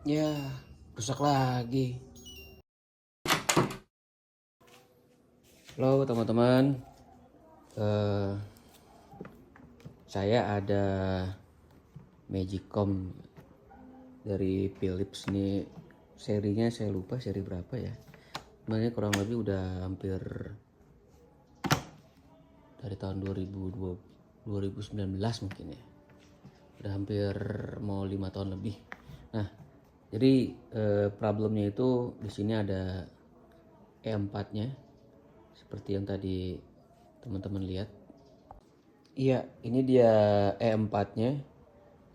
Ya, rusak lagi. Halo teman-teman, Eh, saya ada Magicom dari Philips nih. Serinya saya lupa seri berapa ya. Sebenarnya kurang lebih udah hampir dari tahun 2019 mungkin ya. Udah hampir mau 5 tahun lebih. Nah, jadi problemnya itu di sini ada E4-nya seperti yang tadi teman-teman lihat. Iya, ini dia E4-nya.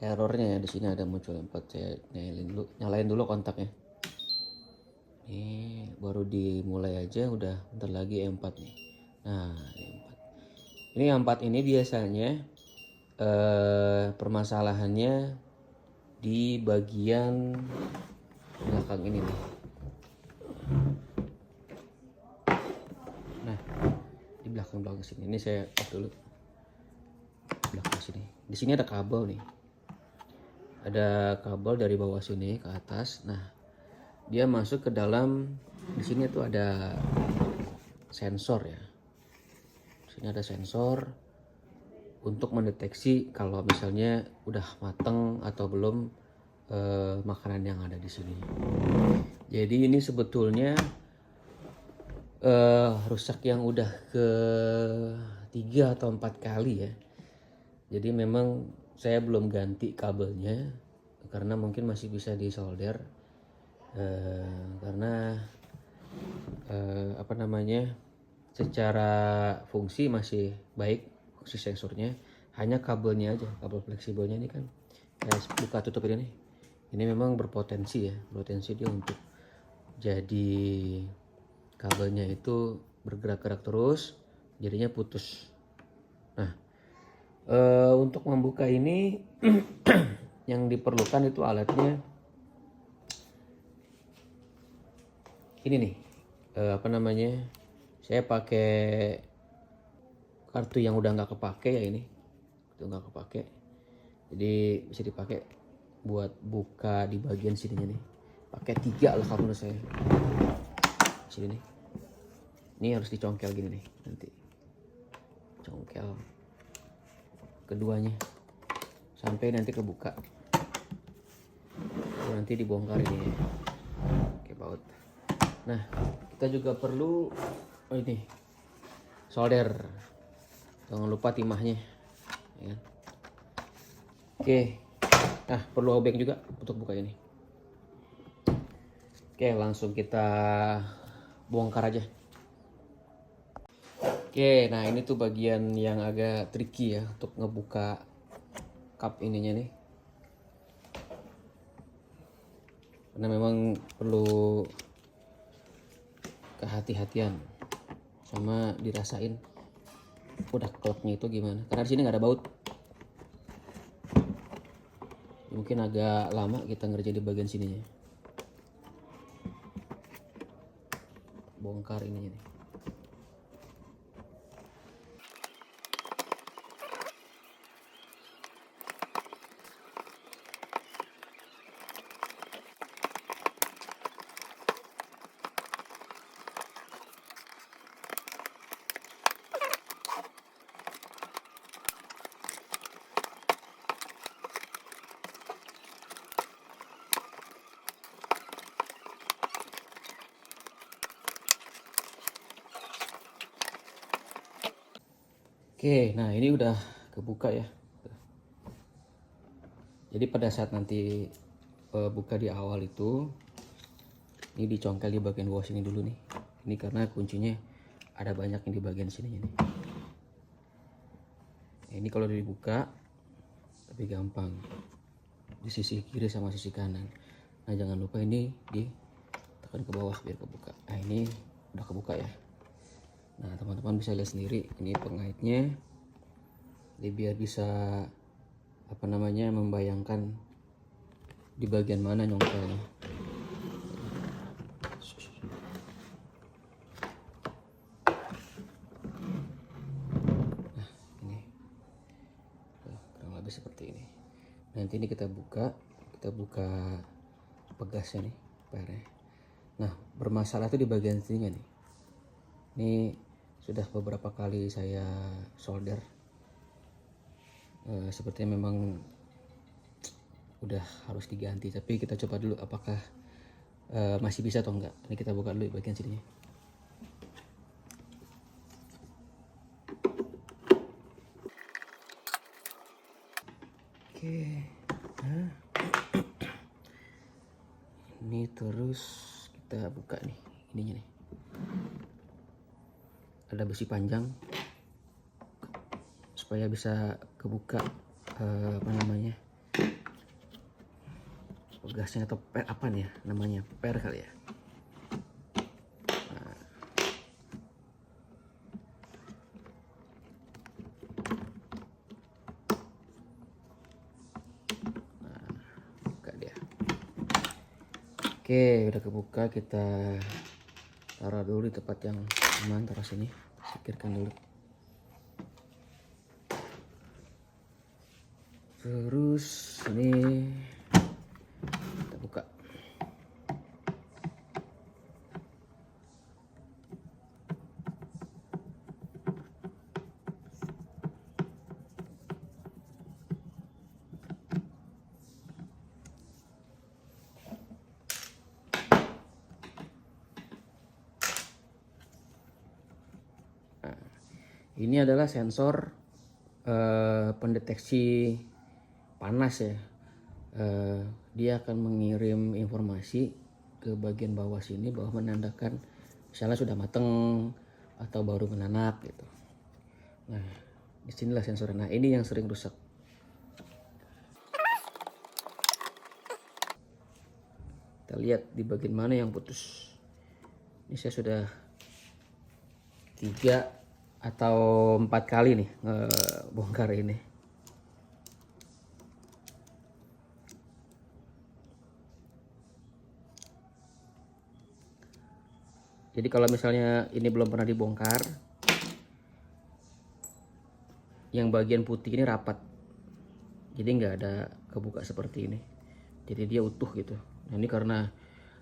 Errornya ya di sini ada muncul E4. Saya nyalain dulu kontaknya. Ini baru dimulai aja udah bentar lagi E4 nih. Nah, E4. Ini E4 ini biasanya permasalahannya di bagian belakang ini nih. Nah, di belakang sini. Ini saya off dulu. Belakang sini. Di sini ada kabel nih. Ada kabel dari bawah sini ke atas. Nah, dia masuk ke dalam. Di sini tuh ada sensor ya. Di sini ada sensor untuk mendeteksi kalau misalnya udah mateng atau belum makanan yang ada di sini. Jadi ini sebetulnya rusak yang udah ke 3 atau 4 kali ya. Jadi memang saya belum ganti kabelnya karena mungkin masih bisa disolder. Karena apa namanya, secara fungsi masih baik, fungsi sensornya, hanya kabelnya aja, kabel fleksibelnya ini kan buka tutup ini nih, ini memang berpotensi ya, berpotensi dia untuk jadi kabelnya itu bergerak-gerak terus, jadinya putus. Nah, untuk membuka ini yang diperlukan itu alatnya ini nih, apa namanya, saya pakai kartu yang udah nggak kepake ya, ini itu nggak kepake, jadi bisa dipakai buat buka di bagian sininya nih. Pakai 3 lah kalau menurut saya. Sini nih, ini harus dicongkel gini nih, nanti congkel keduanya sampai nanti kebuka, nanti dibongkar ini pakai baut. Nah, kita juga perlu ini solder, jangan lupa timahnya ya. Oke, nah perlu obeng juga untuk buka ini. Oke, langsung kita bongkar aja. Oke, nah ini tuh bagian yang agak tricky ya untuk ngebuka cup ininya nih, karena memang perlu kehati-hatian sama dirasain udah kleknya itu gimana, karena di sini nggak ada baut. Mungkin agak lama kita ngerjain di bagian sininya, bongkar ininya nih. Oke, nah ini udah kebuka ya. Jadi pada saat nanti buka di awal itu, ini dicongkel di bagian bawah sini dulu nih. Ini karena kuncinya ada banyak yang di bagian sini nih. Nah, ini kalau dibuka lebih gampang di sisi kiri sama sisi kanan. Nah jangan lupa ini ditekan ke bawah biar kebuka. Nah ini udah kebuka ya. Nah teman-teman bisa lihat sendiri ini pengaitnya. Jadi biar bisa apa namanya, membayangkan di bagian mana nyongkelnya. Nah ini kurang lebih seperti ini. Nanti ini kita buka pegasnya nih, PR-nya. Nah, bermasalah tuh di bagian sininya nih. Ini sudah beberapa kali saya solder. Sepertinya memang udah harus diganti, tapi kita coba dulu apakah masih bisa atau enggak. Ini kita buka dulu di bagian sininya. Oke, nah ini terus kita buka nih ininya nih. Ada besi panjang supaya bisa kebuka apa namanya, gasnya atau per apa nih ya namanya, per kali ya. Buka dia. Oke, udah kebuka, kita taruh dulu di tempat yang aman, taruh sini, singkirkan dulu. Terus ini kita buka. Ini adalah sensor pendeteksi panas ya. Dia akan mengirim informasi ke bagian bawah sini bahwa menandakan misalnya sudah mateng atau baru menanak gitu. Nah, disinilah sensornya. Nah, ini yang sering rusak. Kita lihat di bagian mana yang putus. Ini saya sudah 3 atau 4 kali nih ngebongkar ini. Jadi kalau misalnya ini belum pernah dibongkar, yang bagian putih ini rapat, jadi nggak ada kebuka seperti ini, jadi dia utuh gitu. Nah, ini karena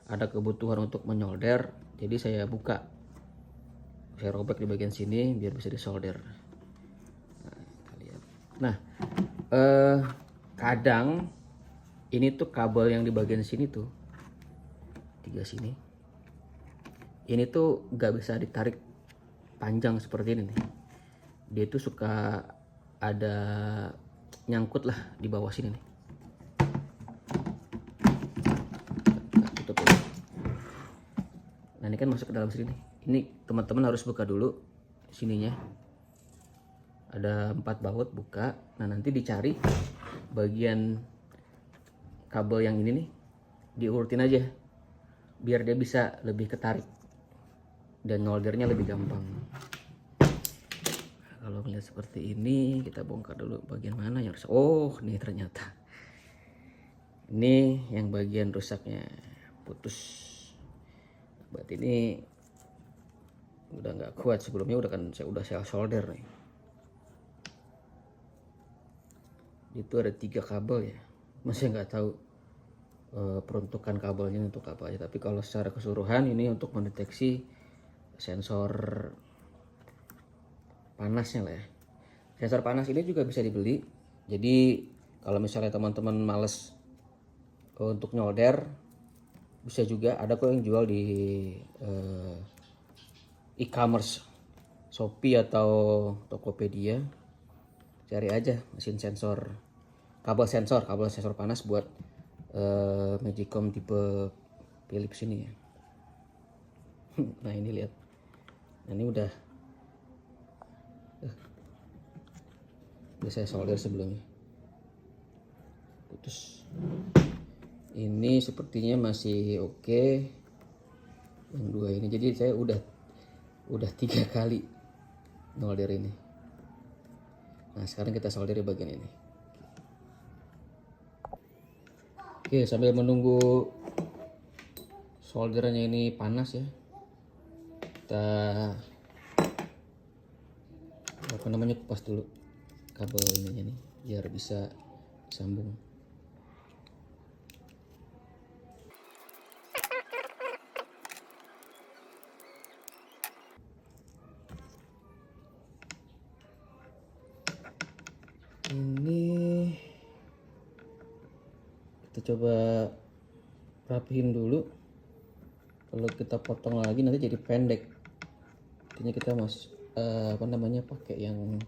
ada kebutuhan untuk menyolder, jadi saya buka, saya robek di bagian sini biar bisa disolder. Nah, kita lihat. Nah, kadang ini tuh kabel yang di bagian sini tuh 3 sini, ini tuh nggak bisa ditarik panjang seperti ini nih. Dia tuh suka ada nyangkut lah di bawah sini nih. Tutup ya. Nah, ini kan masuk ke dalam sini nih. Ini teman-teman harus buka dulu sininya. Ada 4 baut, buka. Nah, nanti dicari bagian kabel yang ini nih, diurutin aja biar dia bisa lebih ketarik dan noldernya lebih gampang. Kalau melihat seperti ini, kita bongkar dulu bagian mana yang rusak. Oh, nih ternyata ini yang bagian rusaknya, putus. Berarti ini udah nggak kuat. Sebelumnya udah saya solder nih. Itu ada 3 kabel ya, masih nggak tahu peruntukan kabelnya untuk apa aja. Tapi kalau secara keseluruhan ini untuk mendeteksi sensor panasnya lah ya. Sensor panas ini juga bisa dibeli. Jadi kalau misalnya teman-teman males untuk nyolder, bisa juga ada kok yang jual di e-commerce, Shopee atau Tokopedia. Cari aja mesin sensor, kabel sensor panas buat Magicom tipe Philips ini ya. Nah, ini lihat. Nah, ini udah saya solder sebelumnya, putus. Ini sepertinya masih oke. Yang 2 ini, jadi saya udah 3 kali solder ini. Nah, sekarang kita solder di bagian ini. Oke, sambil menunggu solderannya ini panas ya, kita kupas dulu kabel ininya nih biar bisa sambung. Kita coba rapihin dulu. Kalau kita potong lagi nanti jadi pendek. Intinya kita pakai yang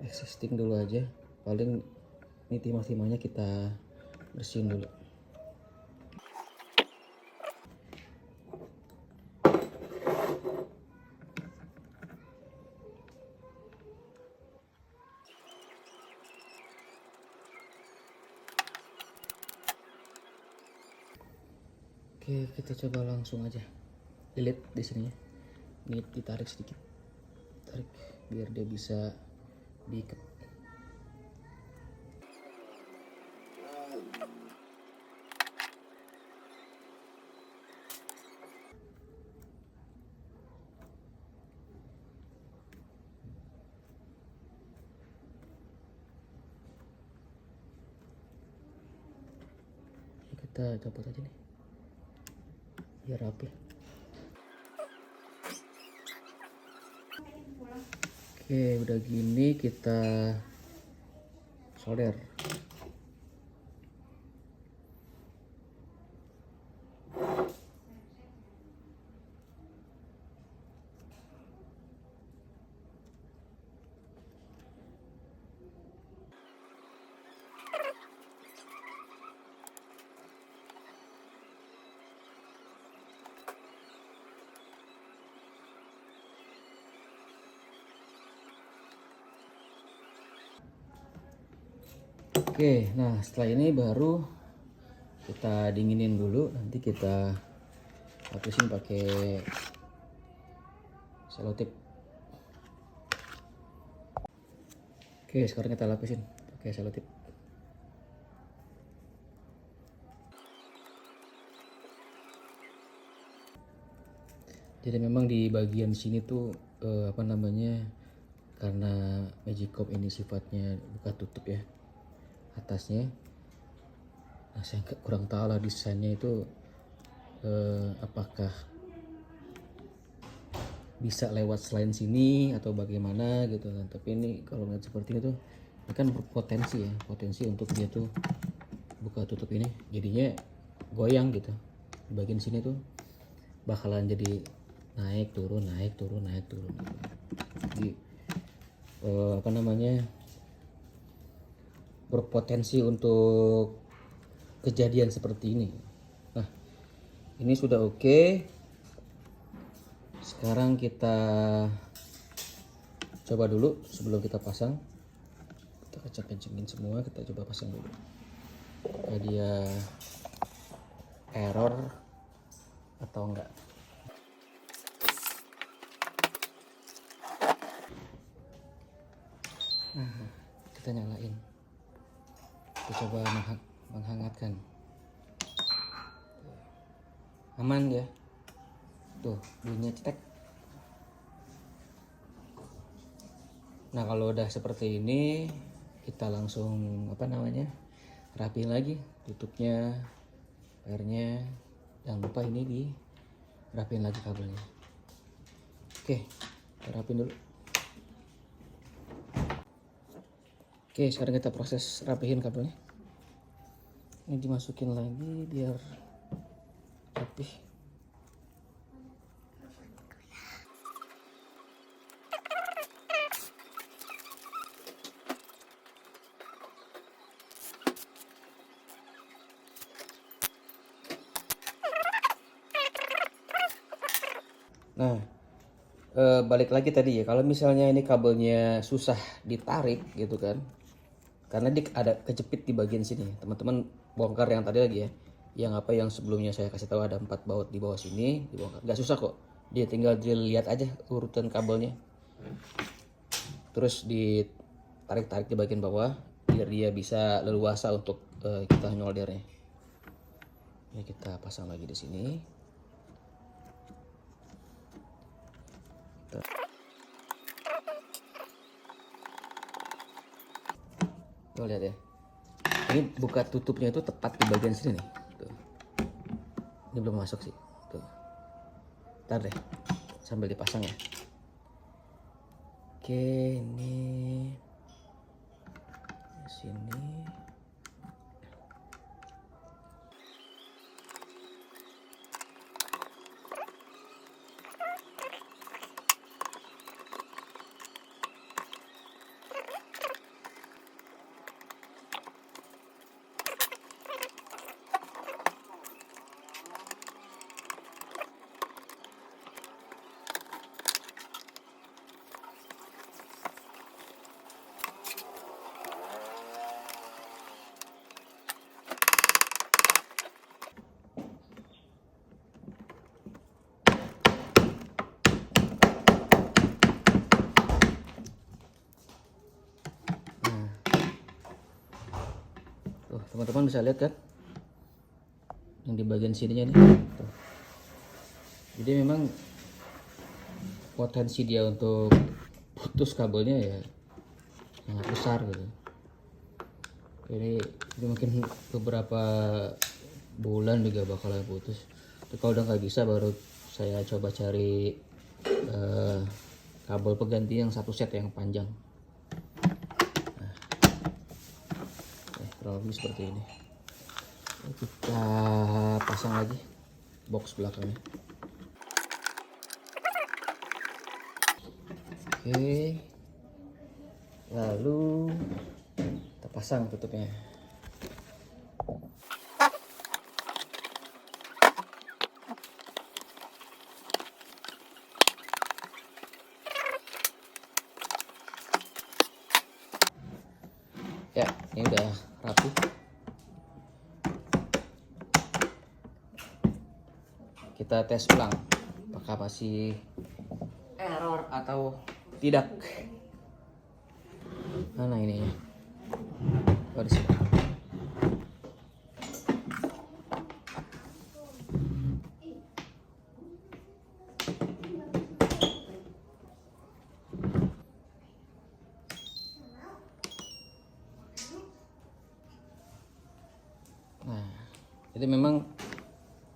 existing dulu aja. Paling ini timah-timahnya kita bersihin dulu. Oke, kita coba langsung aja lilit di sini ya. Ini ditarik sedikit, tarik biar dia bisa diikat. Kita copot aja nih biar rapi. Oke, udah gini kita solder. Oke, nah setelah ini baru kita dinginin dulu, nanti kita lapisin pakai selotip. Oke, sekarang kita lapisin pakai selotip. Jadi memang di bagian sini tuh karena Magicop ini sifatnya buka tutup ya atasnya. Nah, saya kurang tahu lah desainnya itu apakah bisa lewat selain sini atau bagaimana gitu kan. Tapi ini kalau ngeliat seperti itu ini kan berpotensi ya, potensi untuk dia tuh buka tutup ini jadinya goyang gitu. Di bagian sini tuh bakalan jadi naik turun naik turun naik turun gitu. Jadi berpotensi untuk kejadian seperti ini. Nah, ini sudah oke. Sekarang kita coba dulu sebelum kita pasang. Kita kenceng-kencengin semua, kita coba pasang dulu. Apakah dia error atau enggak. Nah, kita nyalain. Kita coba menghangatkan. Aman ya. Tuh, bunyinya cetek. Nah, kalau udah seperti ini, kita langsung rapiin lagi tutupnya, airnya. Jangan lupa ini dirapiin lagi kabelnya. Oke, kita rapiin dulu. Oke, sekarang kita proses rapihin kabelnya. Ini dimasukin lagi biar rapih. Nah, balik lagi tadi ya, kalau misalnya ini kabelnya susah ditarik gitu kan, karena dia ada kejepit di bagian sini. Teman-teman bongkar yang tadi lagi ya, yang sebelumnya saya kasih tahu ada 4 baut di bawah sini, dibongkar. Nggak susah kok, dia tinggal dilihat aja urutan kabelnya, terus ditarik-tarik di bagian bawah biar dia bisa leluasa untuk kita nyoldernya. Ini kita pasang lagi di sini. Tuh lihat ya, ini buka tutupnya itu tepat di bagian sini nih. Tuh. Ini belum masuk sih. Tuh. Ntar deh, sambil dipasang ya. Oke, ini di sini. teman-teman bisa lihat kan yang di bagian sininya nih. Tuh. Jadi memang potensi dia untuk putus kabelnya ya sangat besar gitu. Jadi mungkin beberapa bulan juga bakalan putus. Tapi kalau udah nggak bisa baru saya coba cari kabel pengganti yang satu set yang panjang. Nah, kurang lebih seperti ini. Kita pasang lagi box belakangnya. Oke, lalu kita pasang tutupnya. Ya, ini udah rapi. Kita tes ulang apakah masih error atau tidak. Mana ini ya? Oh, di sini. Nah, jadi memang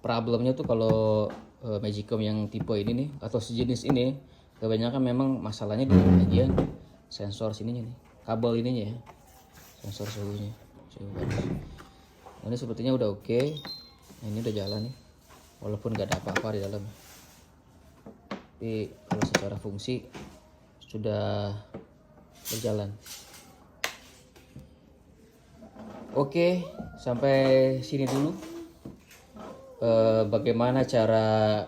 problemnya tuh kalau Magicom yang tipe ini nih atau sejenis ini kebanyakan memang masalahnya di bagian sensor sininya nih, kabel ininya ya, sensor suhunya. Nah, ini sepertinya udah oke. Nah, ini udah jalan nih, walaupun nggak ada apa-apa di dalam. Tapi kalau secara fungsi sudah berjalan. Oke, sampai sini dulu. Bagaimana cara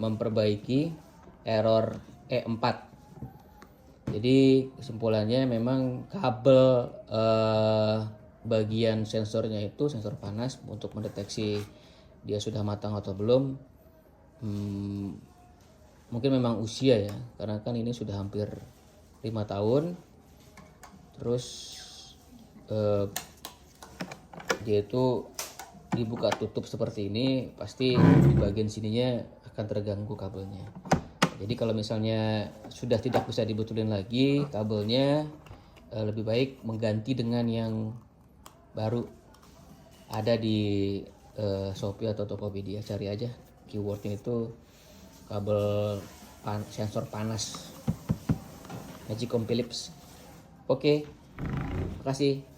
memperbaiki error E4. Jadi kesimpulannya memang kabel bagian sensornya itu sensor panas untuk mendeteksi dia sudah matang atau belum. Mungkin memang usia ya, karena kan ini sudah hampir 5 tahun. Terus dia itu dibuka tutup seperti ini, pasti di bagian sininya akan terganggu kabelnya. Jadi kalau misalnya sudah tidak bisa dibetulin lagi kabelnya, lebih baik mengganti dengan yang baru. Ada di Shopee atau Tokopedia, cari aja keywordnya itu kabel sensor panas Magicom Philips. Oke, terima kasih.